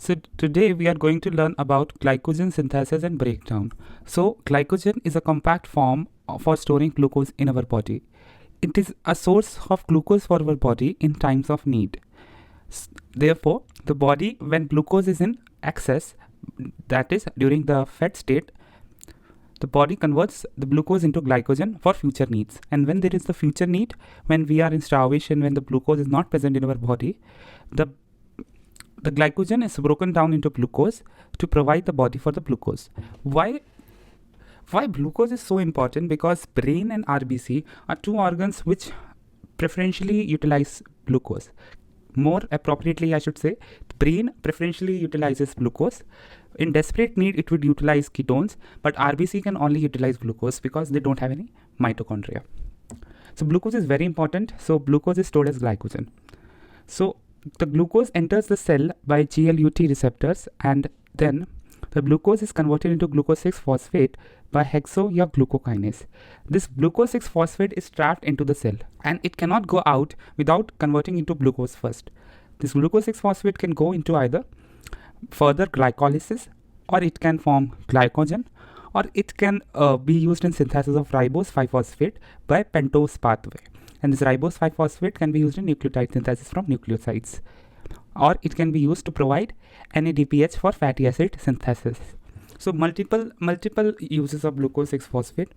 So today we are going to learn about glycogen synthesis and breakdown. So glycogen is a compact form for storing glucose in our body. It is a source of glucose for our body in times of need. Therefore, the body, when glucose is in excess, that is during the fed state, the body converts the glucose into glycogen for future needs. And when there is the future need, when we are in starvation, when the glucose is not present in our body, the glycogen is broken down into glucose to provide the body for the glucose. Why glucose is so important? Because brain and RBC are two organs which preferentially utilize glucose. More appropriately, I should say, the brain preferentially utilizes glucose. In desperate need, it would utilize ketones, but RBC can only utilize glucose because they don't have any mitochondria. So glucose is very important. So glucose is stored as glycogen. So the glucose enters the cell by GLUT receptors, and then the glucose is converted into glucose 6-phosphate by hexo-glucokinase. This glucose 6-phosphate is trapped into the cell and it cannot go out without converting into glucose first. This glucose 6-phosphate can go into either further glycolysis, or it can form glycogen, or it can be used in synthesis of ribose 5-phosphate by pentose pathway. And this ribose 5-phosphate can be used in nucleotide synthesis from nucleosides, or it can be used to provide NADPH for fatty acid synthesis. So multiple uses of glucose 6-phosphate.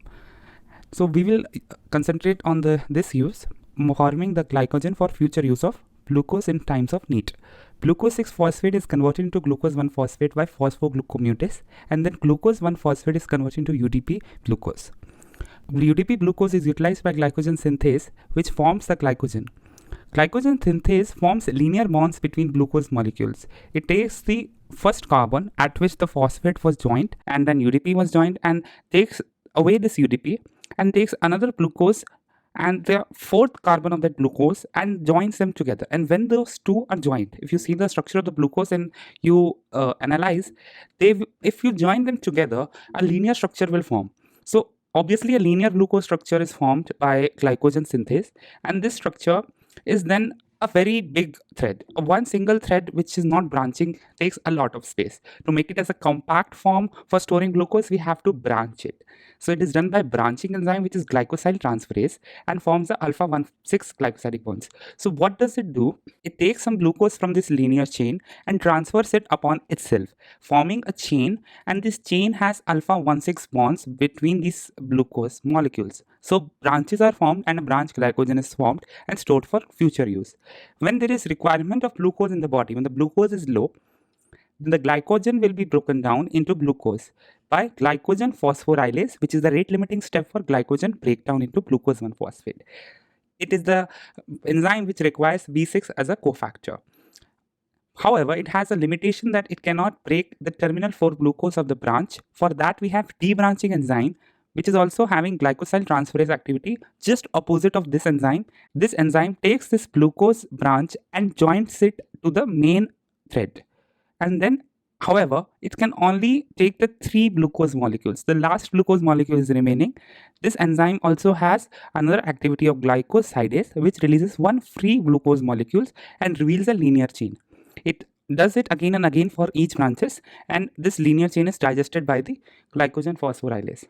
So we will concentrate on this use, forming the glycogen for future use of glucose in times of need. Glucose 6-phosphate is converted into glucose 1-phosphate by phosphoglucomutase, and then glucose 1-phosphate is converted into UDP glucose. UDP glucose is utilized by glycogen synthase, which forms the glycogen. Glycogen synthase forms linear bonds between glucose molecules. It takes the first carbon at which the phosphate was joined and then UDP was joined, and takes away this UDP and takes another glucose and the fourth carbon of that glucose and joins them together. And when those two are joined, if you see the structure of the glucose and you analyze, if you join them together, a linear structure will form. So obviously a linear glucose structure is formed by glycogen synthase, and this structure is then a very big thread. One single thread which is not branching takes a lot of space. To make it as a compact form for storing glucose, we have to branch it. So it is done by branching enzyme, which is glycosyl transferase, and forms the alpha-1,6 glycosidic bonds. So what does it do? It takes some glucose from this linear chain and transfers it upon itself, forming a chain, and this chain has alpha-1,6 bonds between these glucose molecules. So branches are formed and a branch glycogen is formed and stored for future use. When there is requirement of glucose in the body, when the glucose is low, the glycogen will be broken down into glucose by glycogen phosphorylase, which is the rate limiting step for glycogen breakdown into glucose 1-phosphate. It is the enzyme which requires B6 as a cofactor. However, it has a limitation that it cannot break the terminal 4-glucose of the branch. For that, we have debranching enzyme, which is also having glycosyl transferase activity just opposite of this enzyme. This enzyme takes this glucose branch and joins it to the main thread. And then, however, it can only take the 3 glucose molecules. The last glucose molecule is remaining. This enzyme also has another activity of glycosidase, which releases 1 free glucose molecules and reveals a linear chain. It does it again and again for each branches, and this linear chain is digested by the glycogen phosphorylase.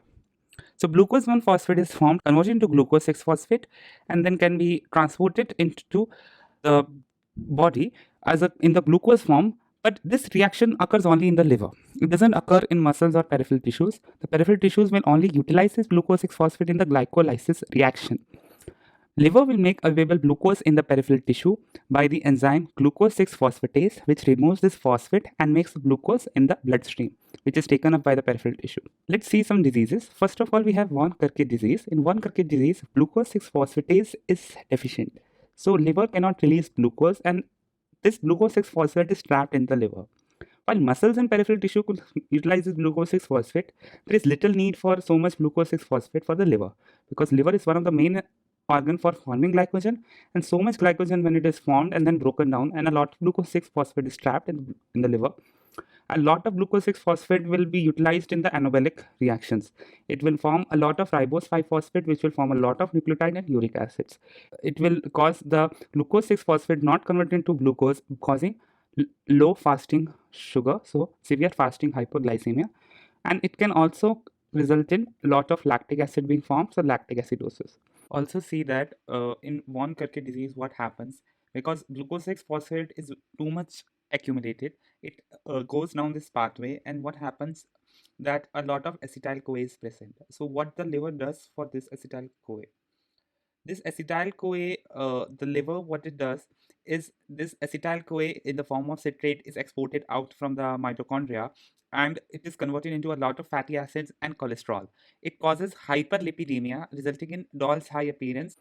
So glucose 1-phosphate is formed, converted into glucose 6-phosphate, and then can be transported into the body as in the glucose form. But this reaction occurs only in the liver. It doesn't occur in muscles or peripheral tissues. The peripheral tissues will only utilize this glucose 6-phosphate in the glycolysis reaction. Liver will make available glucose in the peripheral tissue by the enzyme glucose 6-phosphatase, which removes this phosphate and makes glucose in the bloodstream, which is taken up by the peripheral tissue. Let's see some diseases. First of all, we have Von-Kerke disease. In Von-Kerke disease, glucose 6-phosphatase is deficient. So liver cannot release glucose, and this glucose 6-phosphate is trapped in the liver. While muscles and peripheral tissue could utilize this glucose 6-phosphate, there is little need for so much glucose 6-phosphate for the liver, because liver is one of the main organ for forming glycogen, and so much glycogen, when it is formed and then broken down, and a lot of glucose 6-phosphate is trapped in the liver, a lot of glucose 6-phosphate will be utilized in the anabolic reactions. It will form a lot of ribose 5-phosphate, which will form a lot of nucleotide and uric acids. It will cause the glucose 6-phosphate not converted into glucose, causing low fasting sugar, so severe fasting hypoglycemia, and it can also result in a lot of lactic acid being formed, so lactic acidosis. Also see that in von Kerke disease, what happens because glucose 6 phosphate is too much accumulated, it goes down this pathway, and what happens that a lot of acetyl CoA is present. So what the liver does for this acetyl CoA? This acetyl CoA, the liver, what it does is this acetyl CoA in the form of citrate is exported out from the mitochondria, and it is converted into a lot of fatty acids and cholesterol. It causes hyperlipidemia, resulting in doll's high appearance.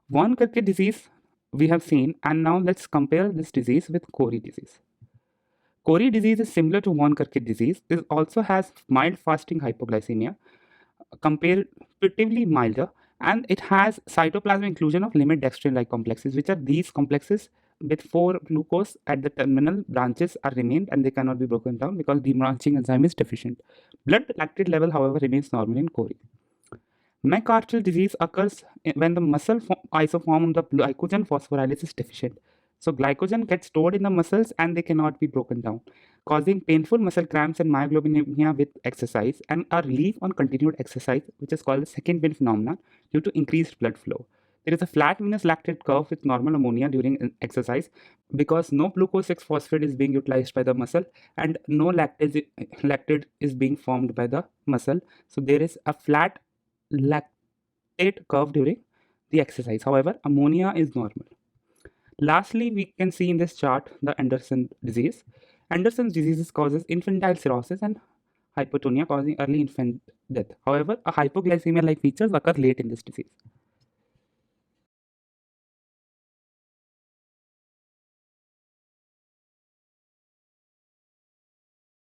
Von Kerke disease we have seen, and now let's compare this disease with Cori disease. Cori disease is similar to von Kerke disease. It also has mild fasting hypoglycemia, comparatively milder, and it has cytoplasmic inclusion of limit dextrin-like complexes, which are these complexes with 4 glucose at the terminal branches are remained and they cannot be broken down because the branching enzyme is deficient. Blood lactate level, however, remains normal in Cori. McArdle disease occurs when the muscle isoform of the glycogen phosphorylase is deficient. So glycogen gets stored in the muscles and they cannot be broken down, causing painful muscle cramps and myoglobinemia with exercise, and a relief on continued exercise, which is called the second wind phenomenon due to increased blood flow. There is a flat venous lactate curve with normal ammonia during exercise because no glucose 6 phosphate is being utilized by the muscle and no lactate is being formed by the muscle. So there is a flat lactate curve during the exercise. However, ammonia is normal. Lastly, we can see in this chart the Anderson disease. Anderson's disease causes infantile cirrhosis and hypotonia, causing early infant death. However, a hypoglycemia-like features occur late in this disease.